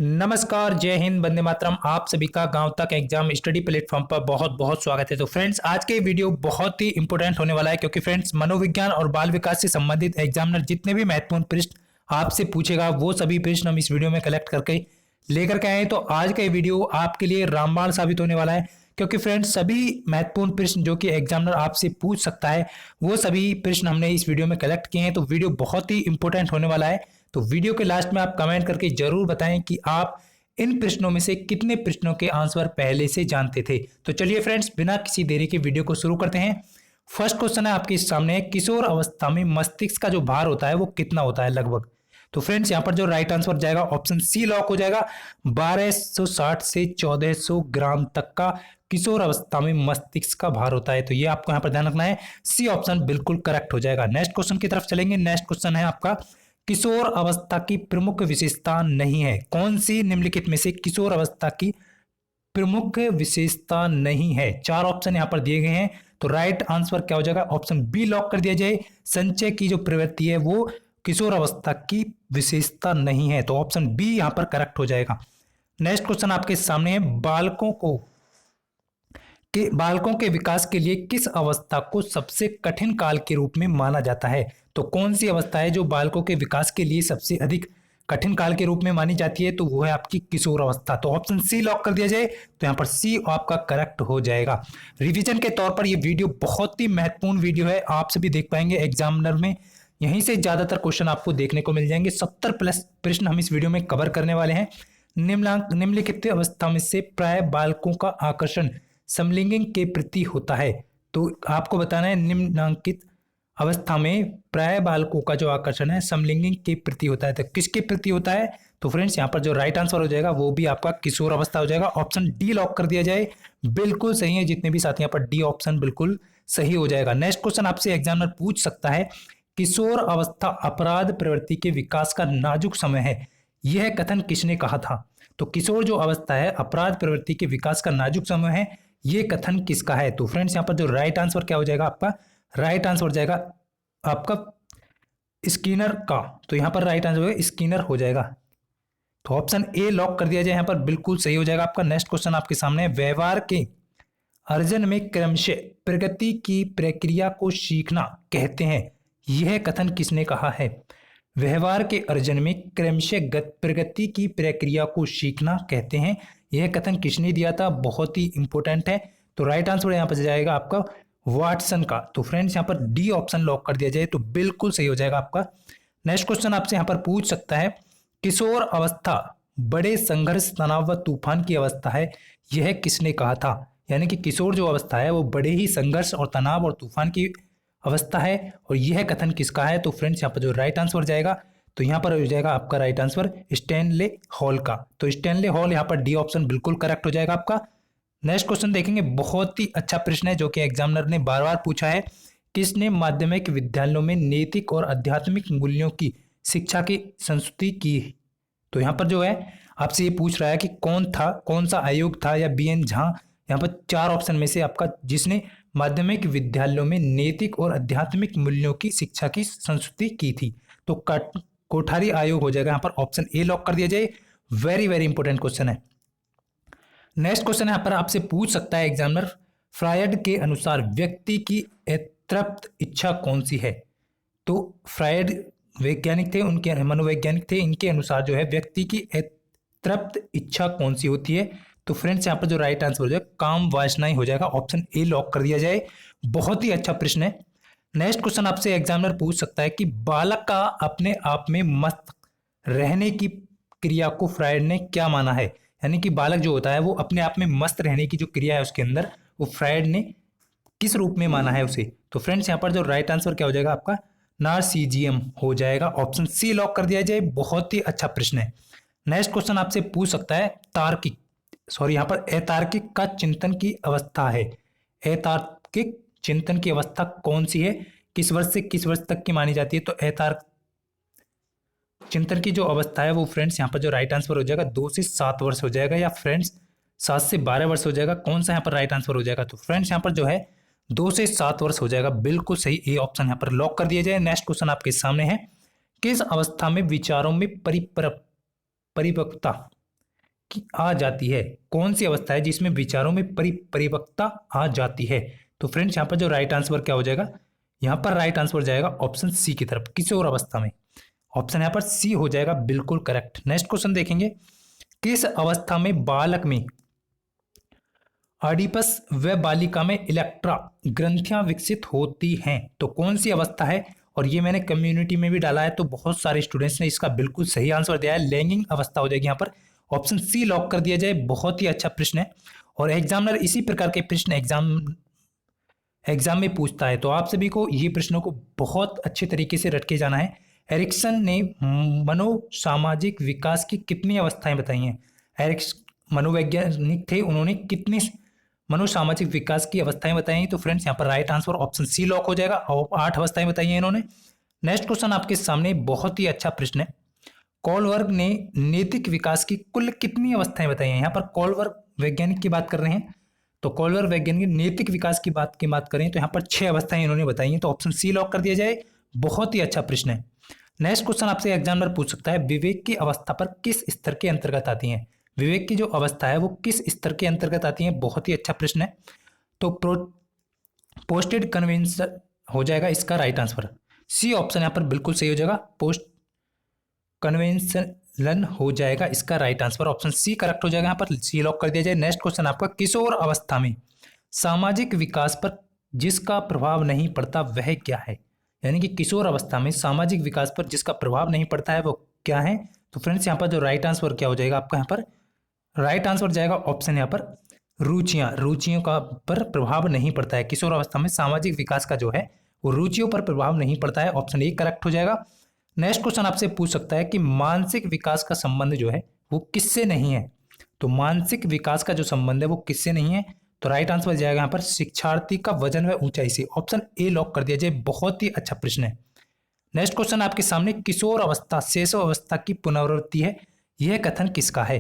नमस्कार, जय हिंद, वंदे मातरम। आप सभी का गांव तक एग्जाम स्टडी प्लेटफॉर्म पर बहुत बहुत स्वागत है। तो फ्रेंड्स, आज के वीडियो बहुत ही इंपॉर्टेंट होने वाला है क्योंकि फ्रेंड्स, मनोविज्ञान और बाल विकास से संबंधित एग्जामिनर जितने भी महत्वपूर्ण प्रश्न आपसे पूछेगा वो सभी प्रश्न हम इस वीडियो में कलेक्ट करके लेकर के आए। तो आज का ये वीडियो आपके लिए रामबाण साबित होने वाला है क्योंकि फ्रेंड्स, सभी महत्वपूर्ण प्रश्न जो कि एग्जामिनर आपसे पूछ सकता है वो सभी प्रश्न हमने इस वीडियो में कलेक्ट किए हैं। तो वीडियो बहुत ही इंपॉर्टेंट होने वाला है। तो वीडियो के लास्ट में आप कमेंट करके जरूर बताएं कि आप इन प्रश्नों में से कितने प्रश्नों के आंसर पहले से जानते थे। तो चलिए फ्रेंड्स, बिना किसी देरी के वीडियो को शुरू करते हैं। फर्स्ट क्वेश्चन है आपके सामने, किशोर अवस्था में मस्तिष्क का जो भार होता है वो कितना होता है लगभग। तो फ्रेंड्स, यहाँ पर जो राइट आंसर जाएगा ऑप्शन सी लॉक हो जाएगा। 1260 से 1400 ग्राम तक का किशोर अवस्था में मस्तिष्क का भार होता है। तो ये आपको यहाँ पर ध्यान रखना है, सी ऑप्शन बिल्कुल करेक्ट हो जाएगा। नेक्स्ट क्वेश्चन की तरफ चलेंगे। नेक्स्ट क्वेश्चन है आपका, किशोर अवस्था की प्रमुख विशेषता नहीं है। कौन सी निम्नलिखित में से किशोर अवस्था की प्रमुख विशेषता नहीं है। चार ऑप्शन यहाँ पर दिए गए हैं। तो राइट आंसर क्या हो जाएगा, ऑप्शन बी लॉक कर दिया जाए। संचय की जो प्रवृत्ति है वो किशोर अवस्था की विशेषता नहीं है। तो ऑप्शन बी यहाँ पर करेक्ट हो जाएगा। नेक्स्ट क्वेश्चन आपके सामने है, बालकों के विकास के लिए किस अवस्था को सबसे कठिन काल के रूप में माना जाता है। तो कौन सी अवस्था है जो बालकों के विकास के लिए सबसे अधिक कठिन काल के रूप में मानी जाती है। तो वो है आपकी किशोर अवस्था। तो ऑप्शन सी लॉक कर दिया जाए। तो यहाँ पर सी आपका करेक्ट हो जाएगा। रिवीजन के तौर पर ये वीडियो बहुत ही महत्वपूर्ण वीडियो है, आप सभी देख पाएंगे एग्जामिनर में यहीं से ज्यादातर क्वेश्चन आपको देखने को मिल जाएंगे। 70 प्लस प्रश्न हम इस वीडियो में कवर करने वाले हैं। निम्नलिखित अवस्था में से प्राय बालकों का आकर्षण समलिंगी के प्रति होता है। तो आपको बताना है निम्नांकित अवस्था में प्राय बालकों का जो आकर्षण है समलिंगी के प्रति होता है। तो किसके प्रति होता है। तो फ्रेंड्स, यहाँ पर जो राइट आंसर हो जाएगा वो भी आपका किशोर अवस्था हो जाएगा। ऑप्शन डी लॉक कर दिया जाए, बिल्कुल सही है। जितने भी साथी यहाँ पर डी ऑप्शन बिल्कुल सही हो जाएगा। नेक्स्ट क्वेश्चन आपसे एग्जामिनर पूछ सकता है, किशोर अवस्था अपराध प्रवृत्ति के विकास का नाजुक समय है, यह कथन किसने कहा था। तो किशोर जो अवस्था है अपराध प्रवृत्ति के विकास का नाजुक समय है, ये कथन किसका है। तो फ्रेंड्स, यहाँ पर जो राइट आंसर क्या हो जाएगा आपका, राइट आंसर हो जाएगा आपका स्किनर का। तो यहाँ पर राइट आंसर स्किनर हो जाएगा। तो ऑप्शन ए लॉक कर दिया जाए, यहाँ पर बिल्कुल सही हो जाएगा आपका। नेक्स्ट क्वेश्चन आपके सामने है, व्यवहार के अर्जन में क्रमशः प्रगति की प्रक्रिया को सीखना कहते हैं, यह कथन किसने कहा है। व्यवहार के अर्जन में क्रमशः प्रगति की प्रक्रिया को सीखना कहते हैं, यह कथन किसने दिया था। बहुत ही इंपॉर्टेंट है। तो राइट आंसर यहाँ पर जाएगा आपका वाटसन का। तो फ्रेंड्स, यहाँ पर डी ऑप्शन लॉक कर दिया जाए तो बिल्कुल सही हो जाएगा आपका। नेक्स्ट क्वेश्चन आपसे यहाँ पर पूछ सकता है, किशोर अवस्था बड़े संघर्ष तनाव व तूफान की अवस्था है, यह किसने कहा था। यानी कि किशोर जो अवस्था है वो बड़े ही संघर्ष और तनाव और तूफान की अवस्था है और यह कथन किसका है। तो फ्रेंड्स, यहाँ पर जो राइट आंसर जाएगा तो यहाँ पर हो जाएगा आपका राइट आंसर स्टैनले हॉल का। तो स्टैनले हॉल यहाँ पर डी ऑप्शन बिल्कुल करेक्ट हो जाएगा आपका। नेक्स्ट क्वेश्चन देखेंगे, बहुत ही अच्छा प्रश्न है जो कि एग्जामिनर ने बार बार पूछा है, किसने माध्यमिक विद्यालयों में नैतिक और आध्यात्मिक मूल्यों की शिक्षा की संस्तुति की। तो यहाँ पर जो है आपसे ये पूछ रहा है कि कौन सा आयोग था या BN झा। यहाँ पर चार ऑप्शन में से आपका जिसने माध्यमिक विद्यालयों में नैतिक और आध्यात्मिक मूल्यों की शिक्षा की संस्तुति की थी। तो कोठारी आयोग हो जाएगा। यहाँ पर ऑप्शन ए लॉक कर दिया जाए। वेरी वेरी इंपॉर्टेंट क्वेश्चन है। नेक्स्ट क्वेश्चन यहाँ पर आपसे पूछ सकता है एग्जामिनर, फ्रायड के अनुसार व्यक्ति की अतृप्त इच्छा कौन सी है। तो फ्रायड वैज्ञानिक थे, उनके मनोवैज्ञानिक थे, इनके अनुसार जो है व्यक्ति की अतृप्त इच्छा कौन सी होती है। तो फ्रेंड्स, यहाँ पर जो राइट आंसर हो जाएगा काम वासनाएं हो जाएगा। ऑप्शन ए लॉक कर दिया जाए। बहुत ही अच्छा प्रश्न है। नेक्स्ट क्वेश्चन आपसे एग्जामिनर पूछ सकता है कि बालक का अपने आप में मस्त रहने की क्रिया को फ्रायड ने क्या माना है। यानी कि बालक जो होता है वो अपने आप में मस्त रहने की जो क्रिया है उसके अंदर वो फ्रायड ने किस रूप में माना है उसे। तो फ्रेंड्स, यहाँ पर जो राइट आंसर क्या हो जाएगा आपका नार्सिसिज्म हो जाएगा। ऑप्शन सी लॉक कर दिया जाए। बहुत ही अच्छा प्रश्न है। नेक्स्ट क्वेश्चन आपसे पूछ सकता है यहाँ पर अतार्किक का चिंतन की अवस्था है। अतार्किक चिंतन की अवस्था कौन सी है, किस वर्ष से किस वर्ष तक की मानी जाती है। तो अतार्किक चिंतन की जो अवस्था है वो फ्रेंड्स, यहाँ पर जो राइट आंसर हो जाएगा 2 से 7 वर्ष हो जाएगा, या फ्रेंड्स 7 से 12 वर्ष हो जाएगा। कौन सा यहाँ पर राइट आंसर हो जाएगा। तो फ्रेंड्स, यहाँ पर जो है 2 से 7 वर्ष हो जाएगा। बिल्कुल सही, ए ऑप्शन यहाँ पर लॉक कर दिया जाए। नेक्स्ट क्वेश्चन आपके सामने है, किस अवस्था में विचारों में परिपक्वता आ जाती है? कौन सी अवस्था है जिसमें विचारों में परिपक्वता आ जाती है? तो फ्रेंड्स यहाँ पर जो राइट आंसर क्या हो जाएगा, यहाँ पर राइट आंसर जाएगा ऑप्शन सी की तरफ, किशोर अवस्था में। ऑप्शन यहाँ पर सी हो जाएगा बिल्कुल करेक्ट। नेक्स्ट क्वेश्चन देखेंगे, किस अवस्था में बालक में ऑडिपस व बालिका में इलेक्ट्रा ग्रंथियां विकसित होती हैं? तो कौन सी अवस्था है? और ये मैंने कम्युनिटी में भी डाला है, तो बहुत सारे स्टूडेंट्स ने इसका बिल्कुल सही आंसर दिया है। लैंगिक अवस्था हो जाएगी यहाँ पर, ऑप्शन सी लॉक कर दिया जाए। बहुत ही अच्छा प्रश्न है और एग्जामिनर इसी प्रकार के प्रश्न एग्जाम में पूछता है, तो आप सभी को ये प्रश्नों को बहुत अच्छे तरीके से रट के जाना है। एरिक्सन ने मनोसामाजिक विकास की कितनी अवस्थाएं बताई हैं? एरिक्सन मनोवैज्ञानिक थे, उन्होंने कितनी मनोसामाजिक विकास की अवस्थाएं बताई? तो फ्रेंड्स यहाँ पर right answer option C lock हो जाएगा और 8 अवस्थाएं बताई हैं इन्होंने। नेक्स्ट क्वेश्चन आपके सामने बहुत ही अच्छा प्रश्न है, कोलबर्ग ने नैतिक विकास की कुल कितनी अवस्थाएं बताई हैं? यहाँ पर कोलबर्ग वैज्ञानिक की बात कर रहे हैं, तो कोलबर्ग वैज्ञानिक नैतिक विकास की बात करें तो यहाँ पर 6 अवस्थाएं इन्होंने बताई हैं, तो ऑप्शन सी लॉक कर दिया जाए। बहुत ही अच्छा प्रश्न है। नेक्स्ट क्वेश्चन आपसे एग्जामिनर पूछ सकता है, विवेक की अवस्था पर किस स्तर के अंतर्गत आती हैं? विवेक की जो अवस्था है वो किस स्तर के अंतर्गत आती है? बहुत ही अच्छा प्रश्न है। तो पोस्टेड कन्वेंशन हो जाएगा इसका राइट आंसर। सी ऑप्शन यहाँ पर बिल्कुल सही हो जाएगा, पोस्ट कन्वेंशन हो जाएगा इसका right answer. Option C correct हो जाएगा, यहाँ पर सी लॉक कर दिया जाए। नेक्स्ट क्वेश्चन आपका, किशोर अवस्था में सामाजिक विकास पर जिसका प्रभाव नहीं पड़ता वह क्या है? यानी कि किशोर अवस्था में सामाजिक विकास पर जिसका प्रभाव नहीं पड़ता है वो क्या है? तो फ्रेंड्स यहाँ पर जो राइट आंसर क्या हो जाएगा आपका, यहाँ पर राइट आंसर जाएगा ऑप्शन यहाँ पर रुचियों का पर प्रभाव नहीं पड़ता है। किशोर अवस्था में सामाजिक विकास का जो है वो रुचियों पर प्रभाव नहीं पड़ता है, ऑप्शन ए करेक्ट हो जाएगा। नेक्स्ट क्वेश्चन आपसे पूछ सकता है कि मानसिक विकास का संबंध जो है वो किससे नहीं है? तो मानसिक विकास का जो संबंध है वो किससे नहीं है? तो राइट आंसर जाएगा यहाँ पर शिक्षार्थी का वजन व ऊंचाई से, ऑप्शन ए लॉक कर दिया जाए। बहुत ही अच्छा प्रश्न है। नेक्स्ट क्वेश्चन आपके सामने, किशोर अवस्था शैशव अवस्था की पुनरावृत्ति है, यह कथन किसका है?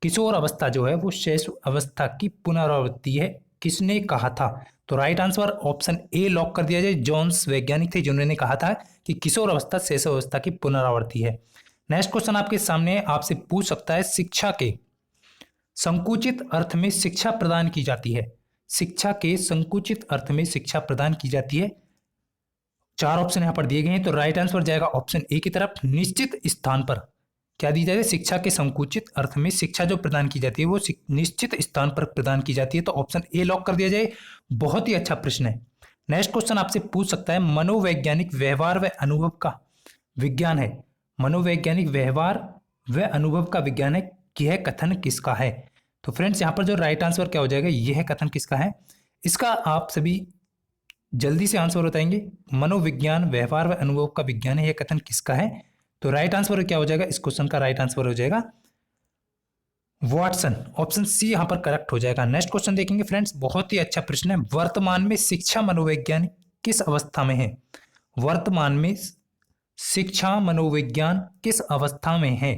किशोर अवस्था जो है वो शैशव अवस्था की पुनरावृत्ति है, किसने कहा था? तो right answer option A lock कर दिया जाए। जॉन्स वैज्ञानिक थे जिन्होंने कहा था कि किशोर अवस्था शैशव अवस्था की पुनरावृत्ति है। नेक्स्ट क्वेश्चन आपके सामने आपसे पूछ सकता है, शिक्षा के संकुचित अर्थ में शिक्षा प्रदान की जाती है? शिक्षा के संकुचित अर्थ में शिक्षा प्रदान की जाती है, 4 ऑप्शन यहाँ पर दिए गए हैं, तो राइट आंसर जाएगा ऑप्शन ए की तरफ, निश्चित स्थान पर। क्या दी जाए? शिक्षा के संकुचित अर्थ में शिक्षा जो प्रदान की जाती है वो निश्चित स्थान पर प्रदान की जाती है, तो ऑप्शन ए लॉक कर दिया जाए। बहुत ही अच्छा प्रश्न है। नेक्स्ट क्वेश्चन आपसे पूछ सकता है, मनोवैज्ञानिक व्यवहार व अनुभव का विज्ञान है। मनोवैज्ञानिक व्यवहार व अनुभव का विज्ञान है, यह कथन किसका है? तो फ्रेंड्स यहाँ पर जो राइट आंसर क्या हो जाएगा, यह कथन किसका है? इसका आप सभी जल्दी से आंसर बताएंगे। मनोविज्ञान व्यवहार व अनुभव का विज्ञान है, यह कथन किसका है? तो राइट आंसर क्या हो जाएगा? इस क्वेश्चन का राइट आंसर हो जाएगा वॉटसन, ऑप्शन सी यहां पर करेक्ट हो जाएगा। नेक्स्ट क्वेश्चन देखेंगे फ्रेंड्स, बहुत ही अच्छा प्रश्न है, वर्तमान में शिक्षा मनोविज्ञान किस अवस्था में है? वर्तमान में शिक्षा मनोविज्ञान किस अवस्था में है?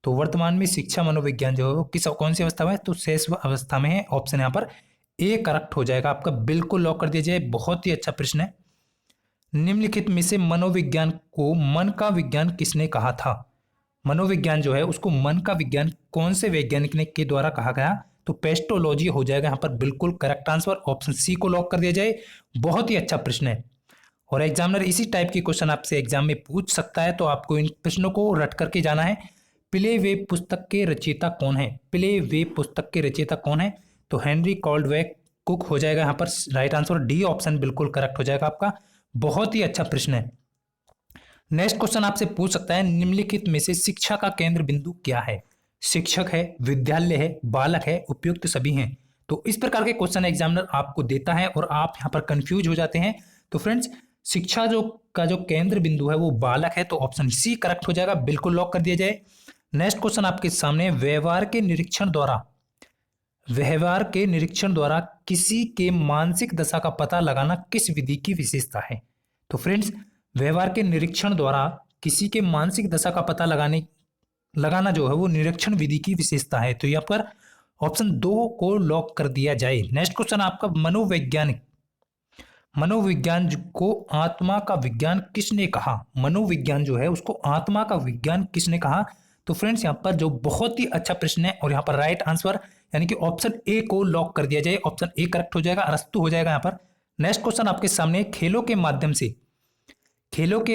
तो वर्तमान में शिक्षा मनोविज्ञान जो है वो कौन सी अवस्था में है? तो शैशव अवस्था में है, ऑप्शन यहाँ पर ए करेक्ट हो जाएगा आपका, बिल्कुल लॉक कर दिया जाए। बहुत ही अच्छा प्रश्न है। निम्नलिखित में से मनोविज्ञान को मन का विज्ञान किसने कहा था? मनोविज्ञान जो है उसको मन का विज्ञान कौन से वैज्ञानिक ने के द्वारा कहा गया? तो पेस्टोलॉजी हो जाएगा यहाँ पर बिल्कुल करेक्ट आंसर, ऑप्शन सी को लॉक कर दिया जाए। बहुत ही अच्छा प्रश्न है और एग्जामिनर इसी टाइप की क्वेश्चन आपसे एग्जाम में पूछ सकता है, तो आपको इन प्रश्नों को रट करके जाना है। प्ले वे पुस्तक के रचयिता कौन है? प्ले वे पुस्तक के रचयिता कौन है? तो हेनरी कॉल्डवेल कुक हो जाएगा यहाँ पर राइट आंसर, डी ऑप्शन बिल्कुल करेक्ट हो जाएगा आपका। बहुत ही अच्छा प्रश्न है। नेक्स्ट क्वेश्चन आपसे पूछ सकता है, निम्नलिखित में से शिक्षा का केंद्र बिंदु क्या है? शिक्षक है, विद्यालय है, बालक है, उपयुक्त सभी हैं। तो इस प्रकार के क्वेश्चन एग्जामिनर आपको देता है और आप यहाँ पर कंफ्यूज हो जाते हैं। तो फ्रेंड्स शिक्षा जो केंद्र बिंदु है वो बालक है, तो ऑप्शन सी करेक्ट हो जाएगा, बिल्कुल लॉक कर दिया जाए। नेक्स्ट क्वेश्चन आपके सामने, व्यवहार के निरीक्षण द्वारा किसी के मानसिक दशा का पता लगाना किस विधि की विशेषता है? तो फ्रेंड्स व्यवहार के निरीक्षण द्वारा किसी के मानसिक दशा का पता लगाना जो है वो निरीक्षण विधि की विशेषता है, तो यहाँ पर ऑप्शन 2 को लॉक कर दिया जाए। नेक्स्ट क्वेश्चन आपका, मनोविज्ञान को आत्मा का विज्ञान किसने कहा? मनोविज्ञान जो है उसको आत्मा का विज्ञान किसने कहा? तो फ्रेंड्स यहाँ पर जो बहुत ही अच्छा प्रश्न है और यहाँ पर राइट आंसर यानी कि ऑप्शन ए को लॉक कर दिया जाए, ऑप्शन ए करेक्ट हो जाएगा, अरस्तु हो जाएगा यहाँ पर। नेक्स्ट क्वेश्चन आपके सामने, खेलों के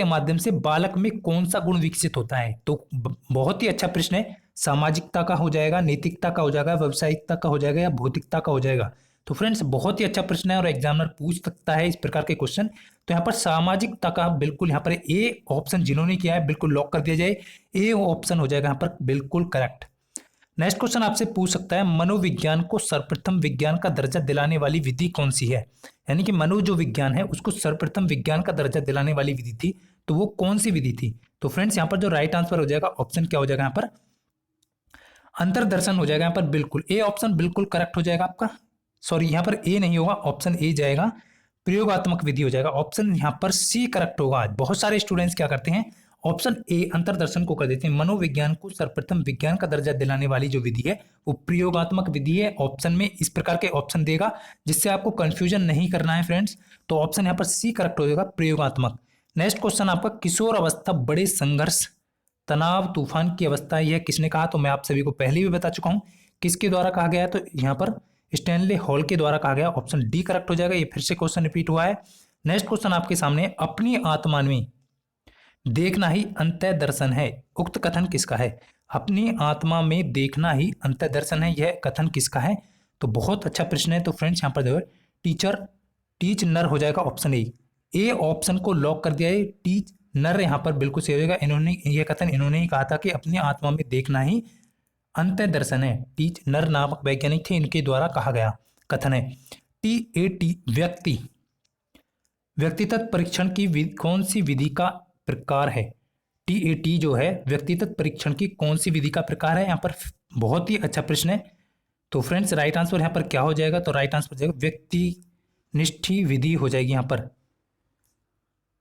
माध्यम से बालक में कौन सा गुण विकसित होता है? तो बहुत ही अच्छा प्रश्न है। सामाजिकता का हो जाएगा, नैतिकता का हो जाएगा, व्यावसायिकता का हो जाएगा या भौतिकता का हो जाएगा? तो फ्रेंड्स बहुत ही अच्छा प्रश्न है और एग्जामिनर पूछ सकता है इस प्रकार के क्वेश्चन। तो यहाँ पर सामाजिकता का बिल्कुल यहाँ पर ए ऑप्शन जिन्होंने किया है बिल्कुल लॉक कर दिया जाए, ए ऑप्शन हो जाएगा यहाँ पर बिल्कुल करेक्ट। नेक्स्ट क्वेश्चन आपसे पूछ सकता है, मनोविज्ञान को सर्वप्रथम विज्ञान का दर्जा दिलाने वाली विधि कौन सी है? यानी कि मनो जो विज्ञान है उसको सर्वप्रथम विज्ञान का दर्जा दिलाने वाली विधि थी, तो वो कौन सी विधि थी? तो फ्रेंड्स यहाँ पर जो राइट आंसर हो जाएगा ऑप्शन क्या हो जाएगा यहाँ पर अंतर्दर्शन हो जाएगा। यहाँ पर बिल्कुल ए ऑप्शन बिल्कुल करेक्ट हो जाएगा आपका। सॉरी यहाँ पर ए नहीं होगा, ऑप्शन ए जाएगा, प्रयोगात्मक विधि हो जाएगा। ऑप्शन यहाँ पर सी करेक्ट होगा। बहुत सारे स्टूडेंट्स क्या करते हैं, ऑप्शन ए अंतर्दर्शन को कर देते हैं। मनोविज्ञान को सर्वप्रथम विज्ञान का दर्जा दिलाने वाली जो विधि है वो प्रयोगात्मक विधि है। ऑप्शन में इस प्रकार के ऑप्शन देगा जिससे आपको कंफ्यूजन नहीं करना है फ्रेंड्स। तो ऑप्शन यहाँ पर सी करेक्ट हो जाएगा, प्रयोगात्मक। नेक्स्ट क्वेश्चन आपका, किशोर अवस्था बड़े संघर्ष, तनाव, तूफान की अवस्था, यह किसने कहा? तो मैं आप सभी को पहले भी बता चुका हूं किसके द्वारा कहा गया है। तो यहाँ पर स्टैनले हॉल के द्वारा कहा गया, ऑप्शन डी करेक्ट हो जाएगा। ये फिर से क्वेश्चन रिपीट हुआ है। नेक्स्ट क्वेश्चन आपके सामने, अपनी आत्मा में देखना ही अंतः दर्शन है, उक्त कथन किसका है? अपनी आत्मा में देखना ही अंतः दर्शन है, यह कथन किसका है? तो बहुत अच्छा प्रश्न है। तो फ्रेंड्स यहाँ पर देखो टीच नर हो जाएगा, ऑप्शन ए ऑप्शन को लॉक कर दिया है। टीच नर यहाँ पर बिल्कुल सही हो जाएगा। इन्होंने यह कथन इन्होंने ही कहा था कि अपनी आत्मा में देखना ही अंतः दर्शन है। टीच नर नामक वैज्ञानिक थे, इनके द्वारा कहा गया कथन है। टी व्यक्तित्व परीक्षण की कौन सी विधि का प्रकार है? टीएटी जो है व्यक्तित्व परीक्षण की कौन सी विधि का प्रकार है? यहाँ पर बहुत ही अच्छा प्रश्न है। तो फ्रेंड्स राइट आंसर यहाँ पर क्या हो जाएगा? तो राइट आंसर हो जाएगा व्यक्तिनिष्ठी विधि हो जाएगी। यहाँ पर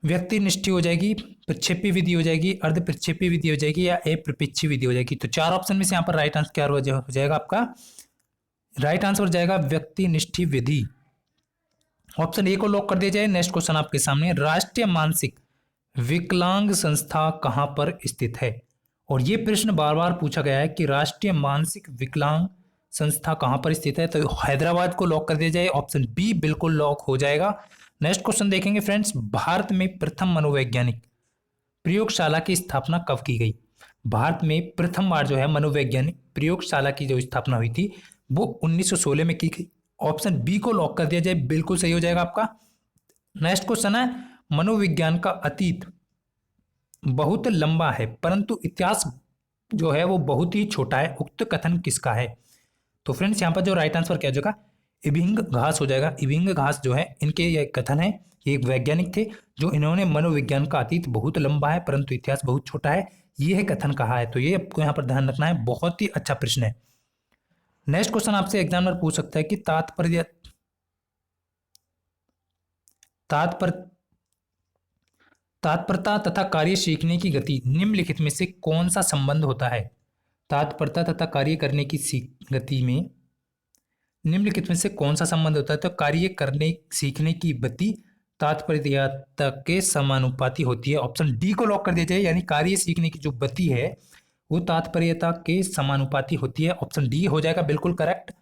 व्यक्तिनिष्ठी हो जाएगी, प्रक्षेपी विधि हो जाएगी, अर्ध प्रक्षेपी विधि हो जाएगी या अप्रक्षेपी विधि हो जाएगी। तो चार ऑप्शन में से यहाँ पर राइट आंसर क्या हो जाएगा? आपका राइट आंसर हो जाएगा व्यक्तिनिष्ठी विधि। ऑप्शन ए को लॉक कर दिया जाए। नेक्स्ट क्वेश्चन आपके सामने, राष्ट्रीय मानसिक विकलांग संस्था कहां पर स्थित है? और यह प्रश्न बार बार पूछा गया है कि राष्ट्रीय मानसिक विकलांग संस्था कहां पर स्थित है। तो हैदराबाद को लॉक कर दिया जाए, ऑप्शन बी बिल्कुल लॉक हो जाएगा। नेक्स्ट क्वेश्चन देखेंगे फ्रेंड्स, भारत में प्रथम मनोवैज्ञानिक प्रयोगशाला की स्थापना कब की गई? भारत में प्रथम बार जो है मनोवैज्ञानिक प्रयोगशाला की जो स्थापना हुई थी वो 1916 में की गई। ऑप्शन बी को लॉक कर दिया जाए, बिल्कुल सही हो जाएगा आपका। नेक्स्ट क्वेश्चन है, मनोविज्ञान का अतीत बहुत लंबा है परंतु इतिहास जो है वो बहुत ही छोटा है, उक्त कथन किसका है? तो फ्रेंड्स यहाँ पर जो राइट आंसर क्या हो जाएगा? इबिंग घास हो जाएगा। इबिंग घास जो है इनके ये कथन है, ये एक वैज्ञानिक थे जो इन्होंने मनोविज्ञान का अतीत बहुत लंबा है परंतु इतिहास बहुत छोटा है, यह कथन कहा है। तो ये आपको यहाँ पर ध्यान रखना है, बहुत ही अच्छा प्रश्न है। नेक्स्ट क्वेश्चन आपसे एग्जामिनर पूछ सकता है कि तात्पर्यता तथा कार्य सीखने की गति निम्नलिखित में से कौन सा संबंध होता है? तात्पर्यता तथा कार्य करने की गति में निम्नलिखित में से कौन सा संबंध होता है? तो कार्य करने सीखने की गति तात्पर्यता के समानुपाती होती है। ऑप्शन डी को लॉक कर दिया जाए, यानी कार्य सीखने की जो गति है वो तात्पर्यता के समानुपाती होती है। ऑप्शन डी हो जाएगा बिल्कुल करेक्ट।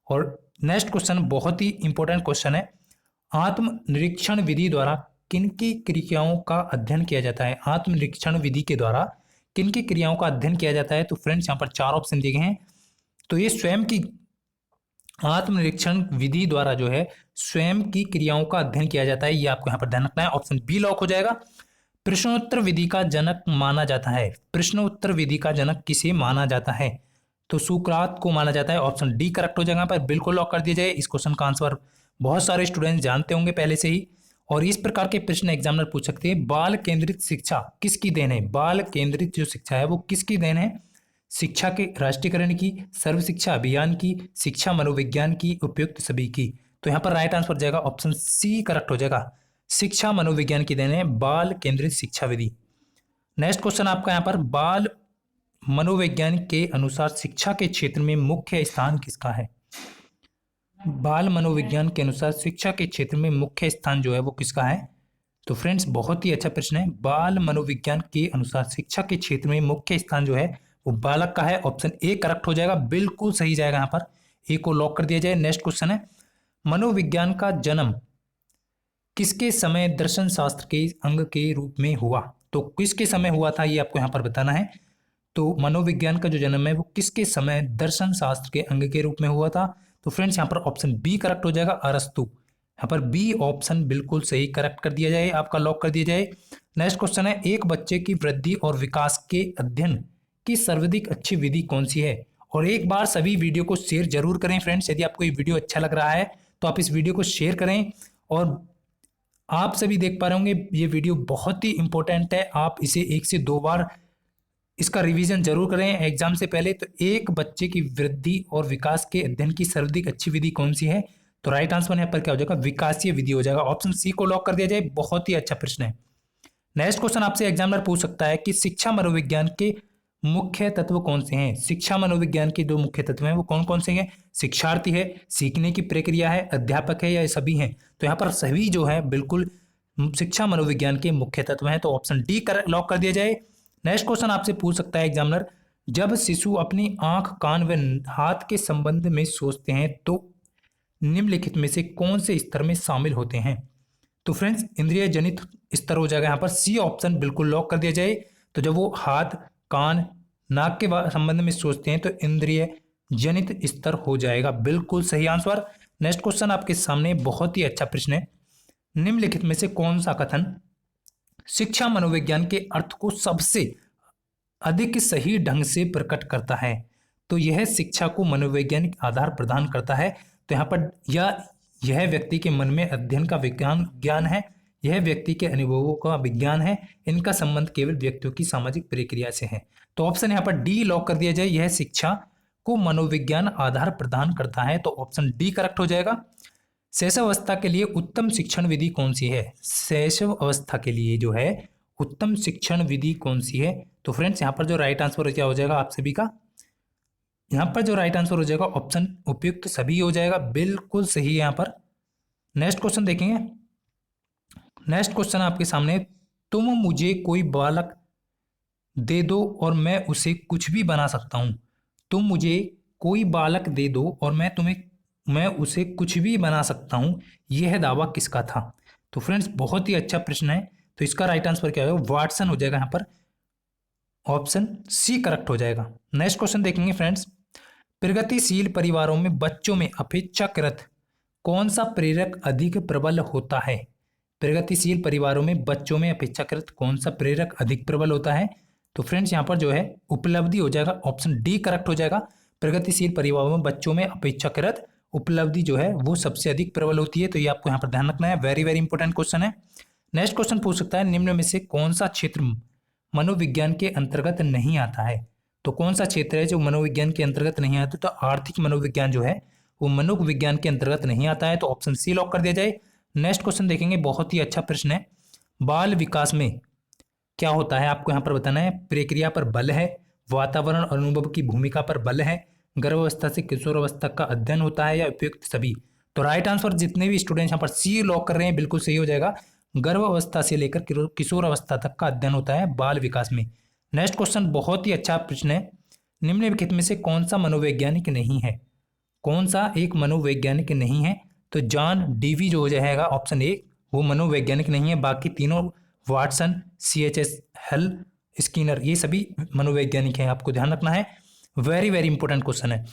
और नेक्स्ट क्वेश्चन बहुत ही इंपॉर्टेंट क्वेश्चन है, आत्मनिरीक्षण विधि द्वारा किनकी क्रियाओं का अध्ययन किया जाता है? आत्मनिरीक्षण विधि के द्वारा किनकी क्रियाओं का अध्ययन किया जाता है? तो फ्रेंड्स यहाँ पर चार ऑप्शन दिए गए हैं। तो ये स्वयं की आत्मनिरीक्षण विधि द्वारा जो है स्वयं की क्रियाओं का अध्ययन किया जाता है, ये आपको यहाँ पर ध्यान रखना है। ऑप्शन बी लॉक हो जाएगा। प्रश्नोत्तर विधि का जनक माना जाता है, प्रश्नोत्तर विधि का जनक किसे माना जाता है? तो सुकरात को माना जाता है। ऑप्शन डी करेक्ट हो जाएगा, पर बिल्कुल लॉक कर दिया जाए। इस क्वेश्चन का आंसर बहुत सारे स्टूडेंट्स जानते होंगे पहले से ही, और इस प्रकार के प्रश्न एग्जामिनर पूछ सकते हैं। बाल केंद्रित शिक्षा किसकी देन है? बाल केंद्रित जो शिक्षा है वो किसकी देन है? शिक्षा के राष्ट्रीयकरण की, सर्व शिक्षा अभियान की, शिक्षा मनोविज्ञान की, उपयुक्त सभी की। तो यहाँ पर राइट आंसर हो जाएगा ऑप्शन सी करेक्ट हो जाएगा, शिक्षा मनोविज्ञान की देन है बाल केंद्रित शिक्षा विधि। नेक्स्ट क्वेश्चन आपका यहाँ पर, बाल मनोविज्ञान के अनुसार शिक्षा के क्षेत्र में मुख्य स्थान किसका है? बाल मनोविज्ञान के अनुसार शिक्षा के क्षेत्र में मुख्य स्थान जो है वो किसका है? तो फ्रेंड्स बहुत ही अच्छा प्रश्न है। बाल मनोविज्ञान के अनुसार शिक्षा के क्षेत्र में मुख्य स्थान जो है वो बालक का है। ऑप्शन ए करेक्ट हो जाएगा, बिल्कुल सही जाएगा यहाँ पर, ए को लॉक कर दिया जाए। नेक्स्ट क्वेश्चन है, मनोविज्ञान का जन्म किसके समय दर्शन शास्त्र के अंग के रूप में हुआ? तो किसके समय हुआ था ये आपको यहाँ पर बताना है। तो मनोविज्ञान का जो जन्म है वो किसके समय दर्शन शास्त्र के अंग के रूप में हुआ था? तो फ्रेंड्स यहाँ पर ऑप्शन बी करेक्ट हो जाएगा, अरस्तु। यहाँ पर बी ऑप्शन बिल्कुल सही करेक्ट कर दिया जाए, आपका लॉक कर दिया जाए। नेक्स्ट क्वेश्चन है, एक बच्चे की वृद्धि और विकास के अध्ययन की सर्वाधिक अच्छी विधि कौन सी है? और एक बार सभी वीडियो को शेयर जरूर करें फ्रेंड्स, यदि आपको ये वीडियो अच्छा लग रहा है तो आप इस वीडियो को शेयर करें। और आप सभी देख पा रहे होंगे ये वीडियो बहुत ही इंपॉर्टेंट है, आप इसे 1 से 2 बार इसका रिवीजन जरूर करें एग्जाम से पहले। तो एक बच्चे की वृद्धि और विकास के अध्ययन की सर्वाधिक अच्छी विधि कौन सी है? तो राइट आंसर यहाँ पर क्या हो जाएगा? विकासीय विधि हो जाएगा। ऑप्शन सी को लॉक कर दिया जाए, बहुत ही अच्छा प्रश्न है। नेक्स्ट क्वेश्चन आपसे एग्जामिनर पूछ सकता है कि शिक्षा मनोविज्ञान के मुख्य तत्व कौन से हैं? शिक्षा मनोविज्ञान के जो मुख्य तत्व हैं वो कौन कौन से हैं? शिक्षार्थी है, सीखने की प्रक्रिया है, अध्यापक है, या ये सभी हैं? तो यहाँ पर सभी जो है बिल्कुल शिक्षा मनोविज्ञान के मुख्य तत्व हैं, तो ऑप्शन डी लॉक कर दिया जाए। नेक्स्ट क्वेश्चन आपसे पूछ सकता है एग्जामिनर, जब शिशु अपनी आंख, कान व हाथ के संबंध में सोचते हैं तो निम्नलिखित में से कौन से स्तर में शामिल होते हैं? तो फ्रेंड्स इंद्रिय जनित स्तर हो जाएगा यहाँ पर, सी ऑप्शन बिल्कुल लॉक कर दिया जाए। तो जब वो हाथ, कान, नाक के संबंध में सोचते हैं तो इंद्रिय जनित स्तर हो जाएगा, बिल्कुल सही आंसर। नेक्स्ट क्वेश्चन आपके सामने बहुत ही अच्छा प्रश्न है, निम्नलिखित में से कौन सा कथन शिक्षा मनोविज्ञान के अर्थ को सबसे अधिक सही ढंग से प्रकट करता है? तो यह शिक्षा को मनोवैज्ञानिक आधार प्रदान करता है। तो यहाँ पर यह व्यक्ति के मन में अध्ययन का ज्ञान है, यह व्यक्ति के अनुभवों का विज्ञान है, इनका संबंध केवल व्यक्तियों की सामाजिक प्रक्रिया से है। तो ऑप्शन यहाँ पर डी लॉक कर दिया जाए, यह शिक्षा को मनोविज्ञान आधार प्रदान करता है, तो ऑप्शन डी करेक्ट हो जाएगा। शैशव अवस्था के लिए उत्तम शिक्षण विधि कौन सी है? शैशव अवस्था के लिए जो है उत्तम शिक्षण विधि कौन सी है? तो फ्रेंड्स यहाँ पर जो राइट आंसर क्या हो जाएगा आप सभी का, यहाँ पर जो राइट आंसर हो जाएगा ऑप्शन उपयुक्त सभी हो जाएगा, बिल्कुल सही है यहाँ पर। नेक्स्ट क्वेश्चन देखेंगे। नेक्स्ट क्वेश्चन आपके सामने, तुम मुझे कोई बालक दे दो और मैं उसे कुछ भी बना सकता हूं। तुम मुझे कोई बालक दे दो और मैं उसे कुछ भी बना सकता हूं, यह दावा किसका था? तो फ्रेंड्स बहुत ही अच्छा प्रश्न है, तो इसका राइट आंसर क्या होगा? वाटसन हो जाएगा यहाँ पर, ऑप्शन सी करेक्ट हो जाएगा। नेक्स्ट क्वेश्चन देखेंगे फ्रेंड्स, प्रगतिशील परिवारों में बच्चों में अपेक्षाकृत कौन सा प्रेरक अधिक प्रबल होता है? प्रगतिशील परिवारों में बच्चों में अपेक्षाकृत कौन सा प्रेरक अधिक प्रबल होता है? तो फ्रेंड्स यहाँ पर जो है उपलब्धि हो जाएगा, ऑप्शन डी करेक्ट हो जाएगा। प्रगतिशील परिवारों में बच्चों में अपेक्षाकृत उपलब्धि जो है वो सबसे अधिक प्रबल होती है, तो ये आपको यहाँ पर ध्यान रखना है, वेरी वेरी इंपॉर्टेंट क्वेश्चन है। नेक्स्ट क्वेश्चन पूछ सकता है, निम्न में से कौन सा क्षेत्र मनोविज्ञान के अंतर्गत नहीं आता है? तो कौन सा क्षेत्र है जो मनोविज्ञान के अंतर्गत नहीं आता? तो आर्थिक मनोविज्ञान जो है वो मनोविज्ञान के अंतर्गत नहीं आता है, तो ऑप्शन सी लॉक कर दिया जाए। नेक्स्ट क्वेश्चन देखेंगे, बहुत ही अच्छा प्रश्न है, बाल विकास में क्या होता है आपको यहाँ पर बताना है। प्रक्रिया पर बल है, वातावरण और अनुभव की भूमिका पर बल है, गर्भावस्था से किशोरावस्था का अध्ययन होता है, या उपयुक्त सभी? तो राइट आंसर जितने भी स्टूडेंट्स यहाँ पर सी लॉक कर रहे हैं बिल्कुल सही हो जाएगा, गर्भावस्था से लेकर किशोरावस्था तक का अध्ययन होता है बाल विकास में। नेक्स्ट क्वेश्चन बहुत ही अच्छा प्रश्न है, निम्नलिखित में से कौन सा मनोवैज्ञानिक नहीं है? कौन सा एक मनोवैज्ञानिक नहीं है? तो जॉन डीवी जो हो जाएगा ऑप्शन ए, वो मनोवैज्ञानिक नहीं है, बाकी तीनों वाटसन, सीएचएस हेल, स्किनर, ये सभी मनोवैज्ञानिक हैं, आपको ध्यान रखना है, वेरी वेरी इंपॉर्टेंट क्वेश्चन है।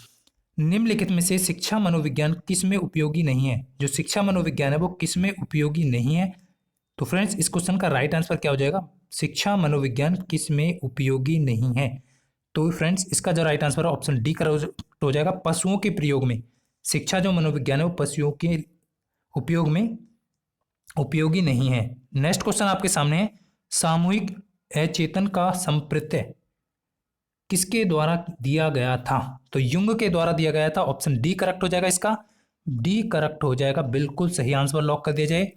निम्नलिखित में से शिक्षा मनोविज्ञान किस में उपयोगी नहीं है? जो शिक्षा मनोविज्ञान है वो किस में उपयोगी नहीं है? तो फ्रेंड्स इस क्वेश्चन का राइट आंसर क्या हो जाएगा? शिक्षा मनोविज्ञान किस में उपयोगी नहीं है? तो फ्रेंड्स इसका जो राइट आंसर है ऑप्शन डी करेक्ट हो जाएगा, पशुओं के प्रयोग में। शिक्षा जो मनोविज्ञान है वो पशुओं के उपयोग में उपयोगी नहीं है। नेक्स्ट क्वेश्चन आपके सामने है, सामूहिक अचेतन का संप्रत्यय किसके द्वारा दिया गया था? तो युंग के द्वारा दिया गया था, ऑप्शन डी करेक्ट हो जाएगा, इसका डी करेक्ट हो जाएगा, बिल्कुल सही आंसर लॉक कर दिया जाए।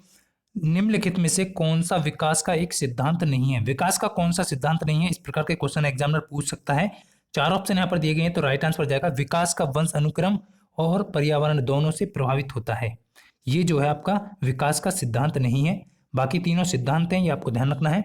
निम्नलिखित में से कौन सा विकास का एक सिद्धांत नहीं है? विकास का कौन सा सिद्धांत नहीं है, इस प्रकार के क्वेश्चन एग्जामिनर पूछ सकता है। 4 ऑप्शन यहाँ पर दिए गए हैं, तो राइट आंसर हो जाएगा विकास का वंश अनुक्रम और पर्यावरण दोनों से प्रभावित होता है, ये जो है आपका विकास का सिद्धांत नहीं है, बाकी तीनों सिद्धांत हैं, ये आपको ध्यान रखना है।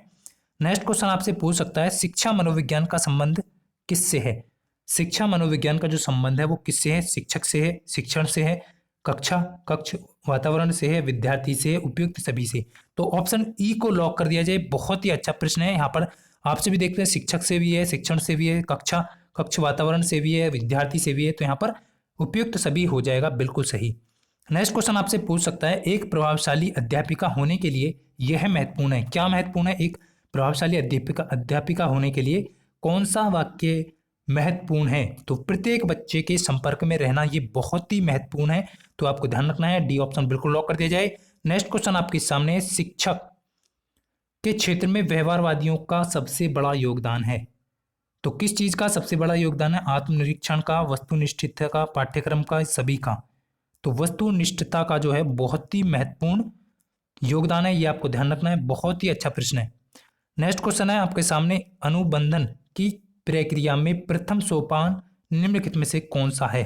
नेक्स्ट क्वेश्चन आपसे पूछ सकता है, शिक्षा मनोविज्ञान का संबंध किससे है? शिक्षा मनोविज्ञान का जो संबंध है वो किससे है? शिक्षक से है, शिक्षण से है, कक्ष वातावरण से है, विद्यार्थी से है, उपयुक्त सभी से। तो ऑप्शन ई को लॉक कर दिया जाए। बहुत ही अच्छा प्रश्न है। यहाँ पर आपसे भी देखते हैं, शिक्षक से भी है, शिक्षण से भी है, कक्ष वातावरण से भी है, विद्यार्थी से भी है, तो यहाँ पर उपयुक्त सभी हो जाएगा, बिल्कुल सही। नेक्स्ट क्वेश्चन आपसे पूछ सकता है, एक प्रभावशाली अध्यापिका होने के लिए यह महत्वपूर्ण है। क्या महत्वपूर्ण है? एक प्रभावशाली अध्यापिका होने के लिए कौन सा वाक्य महत्वपूर्ण है? तो प्रत्येक बच्चे के संपर्क में रहना, ये बहुत ही महत्वपूर्ण है, तो आपको ध्यान रखना है। डी ऑप्शन बिल्कुल लॉक कर दिया जाए। नेक्स्ट क्वेश्चन आपके सामने है, शिक्षक के क्षेत्र में व्यवहारवादियों का सबसे बड़ा योगदान है। तो किस चीज का सबसे बड़ा योगदान है? आत्मनिरीक्षण का, वस्तुनिष्ठता का, पाठ्यक्रम का, सभी का। तो वस्तुनिष्ठता का जो है बहुत ही महत्वपूर्ण योगदान है, ये आपको ध्यान रखना है। बहुत ही अच्छा प्रश्न है। नेक्स्ट क्वेश्चन है आपके सामने, अनुबंधन की प्रक्रिया में प्रथम सोपान निम्नलिखित में से कौन सा है?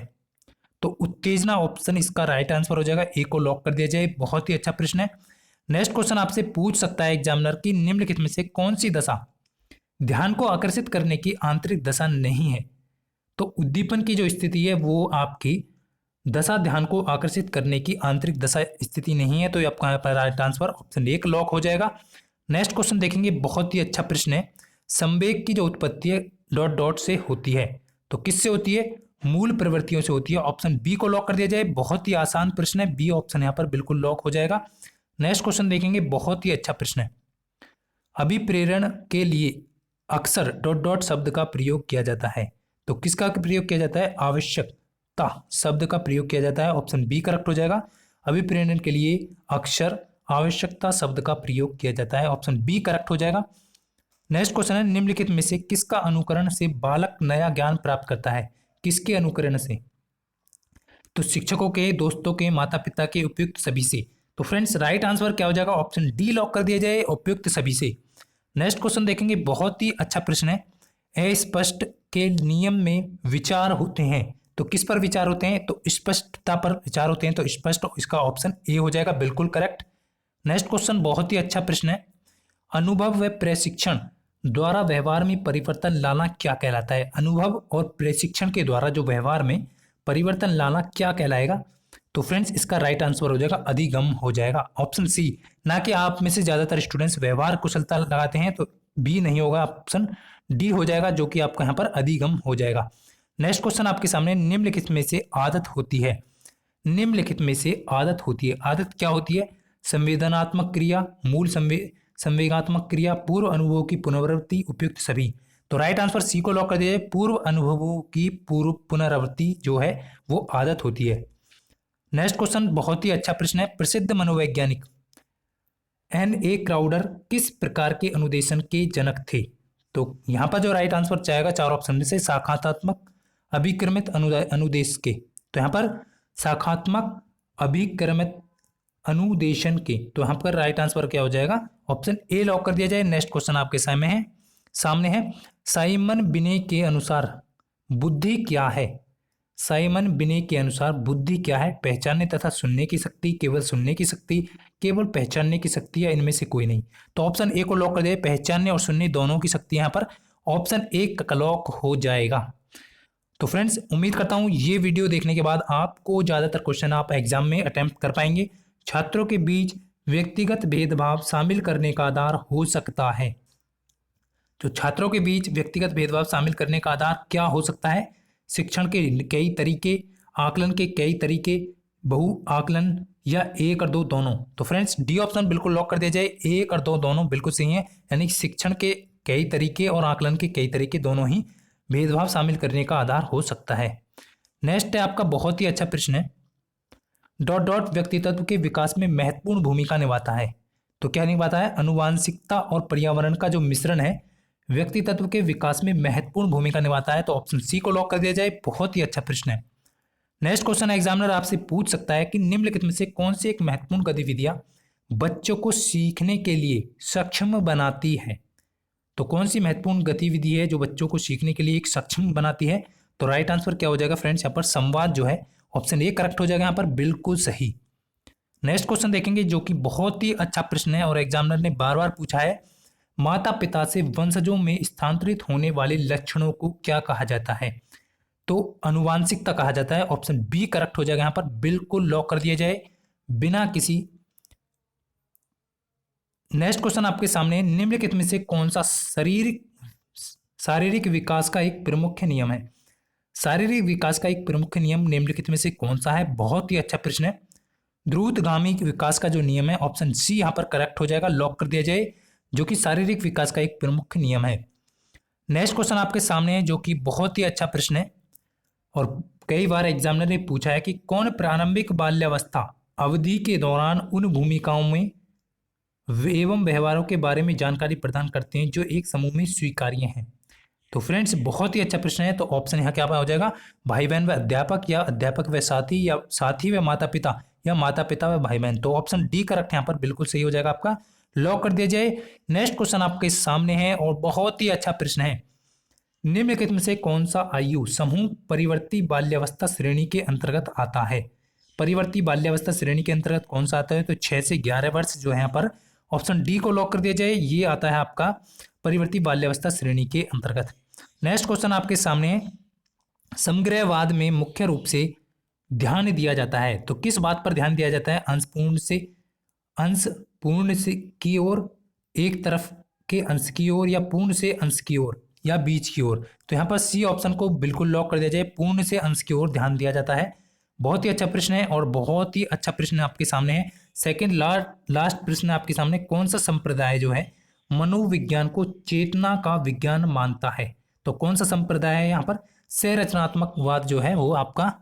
तो उत्तेजना ऑप्शन इसका राइट आंसर हो जाएगा। ए को लॉक कर दिया जाए। बहुत ही अच्छा प्रश्न है। नेक्स्ट क्वेश्चन आपसे पूछ सकता है एग्जामिनर की निम्नलिखित में से कौन सी दशा ध्यान को आकर्षित करने की आंतरिक दशा नहीं है? तो उद्दीपन की जो स्थिति है वो आपकी दशा ध्यान को आकर्षित करने की आंतरिक दशा स्थिति नहीं है, तो ये आपका यहाँ पर राइट आंसर ऑप्शन एक लॉक हो जाएगा। नेक्स्ट क्वेश्चन देखेंगे, बहुत ही अच्छा प्रश्न है। संवेग की जो उत्पत्ति है डॉट डॉट से होती है, तो किससे होती है? मूल प्रवृत्तियों से होती है। ऑप्शन बी को लॉक कर दिया जाए। बहुत ही आसान प्रश्न है, बी ऑप्शन यहाँ पर बिल्कुल लॉक हो जाएगा। नेक्स्ट क्वेश्चन देखेंगे, बहुत ही अच्छा प्रश्न है। अभिप्रेरण के लिए अक्सर डॉट डॉट शब्द का प्रयोग किया जाता है, तो किसका प्रयोग किया जाता है? आवश्यकता शब्द का प्रयोग किया जाता है। ऑप्शन बी करेक्ट हो जाएगा। अभिप्रेरण के लिए अक्सर आवश्यकता शब्द का प्रयोग किया जाता है। ऑप्शन बी करेक्ट हो जाएगा। नेक्स्ट क्वेश्चन है, निम्नलिखित में से किसका अनुकरण से बालक नया ज्ञान प्राप्त करता है? किसके अनुकरण से? तो शिक्षकों के, दोस्तों के, माता पिता के, उपयुक्त सभी से। तो फ्रेंड्स राइट आंसर क्या हो जाएगा? ऑप्शन डी लॉक कर दिया जाए, उपयुक्त सभी से। नेक्स्ट क्वेश्चन देखेंगे, बहुत ही अच्छा प्रश्न है। अस्पष्ट के नियम में विचार होते हैं, तो किस पर विचार होते हैं? तो स्पष्टता पर विचार होते हैं, तो स्पष्ट इसका ऑप्शन ए हो जाएगा, बिल्कुल करेक्ट। नेक्स्ट क्वेश्चन बहुत ही अच्छा प्रश्न है। अनुभव व प्रशिक्षण द्वारा व्यवहार में परिवर्तन लाना क्या कहलाता है? अनुभव और प्रशिक्षण के द्वारा जो व्यवहार में परिवर्तन लाना क्या कहलाएगा? तो फ्रेंड्स इसका राइट आंसर हो जाएगा, अधिगम हो जाएगा, ऑप्शन सी। ना कि आप में से ज्यादातर स्टूडेंट्स व्यवहार कुशलता लगाते हैं, तो बी नहीं होगा, ऑप्शन डी हो जाएगा, जो कि आपका यहाँ पर अधिगम हो जाएगा। नेक्स्ट क्वेश्चन आपके सामने, निम्नलिखित में से आदत होती है। निम्नलिखित में से आदत होती है। आदत क्या होती है? संवेदनात्मक क्रिया, मूल संवेगात्मक क्रिया, पूर्व अनुभवों की पुनरावृत्ति, उपयुक्त सभी। तो राइट आंसर सी को लॉक कर दिया जाए। पूर्व अनुभवों की पूर्व पुनरावृत्ति जो है वो आदत होती है। नेक्स्ट क्वेश्चन बहुत ही अच्छा प्रश्न है। प्रसिद्ध मनोवैज्ञानिक N.A. क्राउडर किस प्रकार के अनुदेशन के जनक थे? तो यहाँ पर जो राइट आंसर चाहेगा चार ऑप्शन में से शाखात्मक अभिक्रमित अनुदेश के, तो यहाँ पर शाखात्मक अभिक्रमित अनुदेशन के, तो यहाँ पर राइट आंसर क्या हो जाएगा? ऑप्शन ए लॉक कर दिया जाए। नेक्स्ट क्वेश्चन आपके सामने है साइमन बिने के अनुसार बुद्धि क्या है? साइमन बिने के अनुसार बुद्धि क्या है? पहचानने तथा सुनने की शक्ति, केवल सुनने की शक्ति, केवल पहचानने की शक्ति, या इनमें से कोई नहीं। तो ऑप्शन ए को लॉक कर दिया। पहचानने और सुनने दोनों की शक्ति यहाँ पर ऑप्शन ए का लॉक हो जाएगा। तो फ्रेंड्स उम्मीद करता हूँ ये वीडियो देखने के बाद आपको ज़्यादातर क्वेश्चन आप एग्जाम में अटेम्प्ट कर पाएंगे। छात्रों के बीच व्यक्तिगत भेदभाव शामिल करने का आधार हो सकता है। तो छात्रों के बीच व्यक्तिगत भेदभाव शामिल करने का आधार क्या हो सकता है? शिक्षण के कई तरीके, आकलन के कई तरीके, बहु आकलन, या एक और दो दोनों। तो फ्रेंड्स डी ऑप्शन बिल्कुल लॉक कर दिया जाए। एक और दो दोनों बिल्कुल सही है, यानी शिक्षण के कई तरीके और आकलन के कई तरीके दोनों ही भेदभाव शामिल करने का आधार हो सकता है। नेक्स्ट है आपका बहुत ही अच्छा प्रश्न है। डॉट डॉट व्यक्तित्व के विकास में महत्वपूर्ण भूमिका निभाता है, तो क्या निभाता है? अनुवांशिकता और पर्यावरण का जो मिश्रण है व्यक्तित्व के विकास में महत्वपूर्ण भूमिका निभाता है, तो ऑप्शन सी को लॉक कर दिया जाए। बहुत ही अच्छा प्रश्न है। नेक्स्ट क्वेश्चन एग्जामिनर आपसे पूछ सकता है कि निम्नलिखित में से कौन सी एक महत्वपूर्ण गतिविधियां बच्चों को सीखने के लिए सक्षम बनाती है? तो कौन सी महत्वपूर्ण गतिविधि है जो बच्चों को सीखने के लिए एक सक्षम बनाती है? तो राइट आंसर क्या हो जाएगा फ्रेंड्स? यहाँ पर संवाद जो है ऑप्शन ए करेक्ट हो जाएगा, यहाँ पर बिल्कुल सही। नेक्स्ट क्वेश्चन देखेंगे जो कि बहुत ही अच्छा प्रश्न है और एग्जामिनर ने बार बार पूछा है। माता पिता से वंशजों में स्थानांतरित होने वाले लक्षणों को क्या कहा जाता है? तो अनुवांशिकता कहा जाता है। ऑप्शन बी करेक्ट हो जाएगा यहां पर, बिल्कुल लॉक कर दिया जाए बिना किसी। नेक्स्ट क्वेश्चन आपके सामने, निम्नलिखित में से कौन सा शारीरिक विकास का एक प्रमुख नियम है? शारीरिक विकास का एक प्रमुख नियम निम्नलिखित में से कौन सा है? बहुत ही अच्छा प्रश्न है। द्रुतगामी विकास का जो नियम है, ऑप्शन सी यहां पर करेक्ट हो जाएगा, लॉक कर दिया जाए, जो कि शारीरिक विकास का एक प्रमुख नियम है। नेक्स्ट क्वेश्चन आपके सामने है, जो कि बहुत ही अच्छा प्रश्न है और कई बार एग्जामिनर ने पूछा है कि कौन प्रारंभिक बाल्यावस्था अवधि के दौरान उन भूमिकाओं में एवं व्यवहारों के बारे में जानकारी प्रदान करते हैं जो एक समूह में स्वीकार्य हैं। तो फ्रेंड्स बहुत ही अच्छा प्रश्न है। तो ऑप्शन यहाँ क्या हो जाएगा, भाई बहन व अध्यापक, या अध्यापक व साथी, या साथी व माता पिता, या माता पिता व भाई बहन। तो ऑप्शन डी करेक्ट यहाँ पर बिल्कुल सही हो जाएगा आपका, लॉक कर दिया जाए। नेक्स्ट क्वेश्चन आपके सामने है और बहुत ही अच्छा प्रश्न है, निम्नलिखित में से कौन सा आयु समूह परिवर्ती बाल्यावस्था श्रेणी के अंतर्गत आता है? परिवर्ती बाल्यावस्था श्रेणी के अंतर्गत कौन सा आता है? तो 6 से 11 वर्ष जो है यहाँ पर, ऑप्शन डी को लॉक कर दिया जाए, ये आता है आपका परिवर्ती बाल्यावस्था श्रेणी के अंतर्गत। नेक्स्ट क्वेश्चन आपके सामने है, समग्रवाद में मुख्य रूप से ध्यान दिया जाता है, तो किस बात पर ध्यान दिया जाता है? अंश पूर्ण से की ओर, एक तरफ के अंश की ओर, या पूर्ण से अंश की ओर, या बीच की ओर। तो यहाँ पर सी ऑप्शन को बिल्कुल लॉक कर दिया जाए, पूर्ण से अंश की ओर ध्यान दिया जाता है। बहुत ही अच्छा प्रश्न है और बहुत ही अच्छा प्रश्न आपके सामने है। सेकंड लास्ट प्रश्न आपके सामने, कौन सा संप्रदाय जो है मनोविज्ञान को चेतना का विज्ञान मानता है? तो कौन सा संप्रदाय है यहाँ पर? संरचनात्मकवाद जो है वो आपका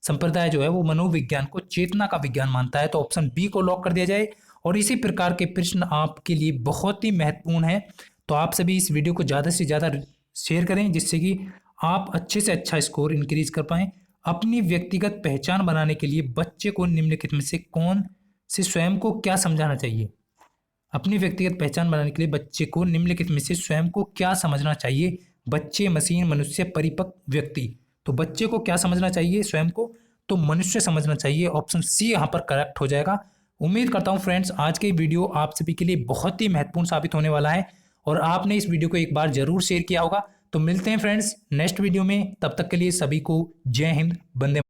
संप्रदाय जो है वो मनोविज्ञान को चेतना का विज्ञान मानता है। तो ऑप्शन बी को लॉक कर दिया जाए। और इसी प्रकार के प्रश्न आपके लिए बहुत ही महत्वपूर्ण है, तो आप सभी इस वीडियो को ज़्यादा से ज़्यादा शेयर करें, जिससे कि आप अच्छे से अच्छा स्कोर इंक्रीज कर पाएं। अपनी व्यक्तिगत पहचान बनाने के लिए बच्चे को निम्नलिखित में से कौन से स्वयं को क्या समझाना चाहिए? अपनी व्यक्तिगत पहचान बनाने के लिए बच्चे को निम्नलिखित में से स्वयं को क्या समझना चाहिए? बच्चे, मशीन, मनुष्य, परिपक्व व्यक्ति। तो बच्चे को क्या समझना चाहिए स्वयं को? तो मनुष्य समझना चाहिए। ऑप्शन सी यहाँ पर करेक्ट हो जाएगा। उम्मीद करता हूँ फ्रेंड्स आज के वीडियो आप सभी के लिए बहुत ही महत्वपूर्ण साबित होने वाला है और आपने इस वीडियो को एक बार जरूर शेयर किया होगा। तो मिलते हैं फ्रेंड्स नेक्स्ट वीडियो में, तब तक के लिए सभी को जय हिंद, वंदे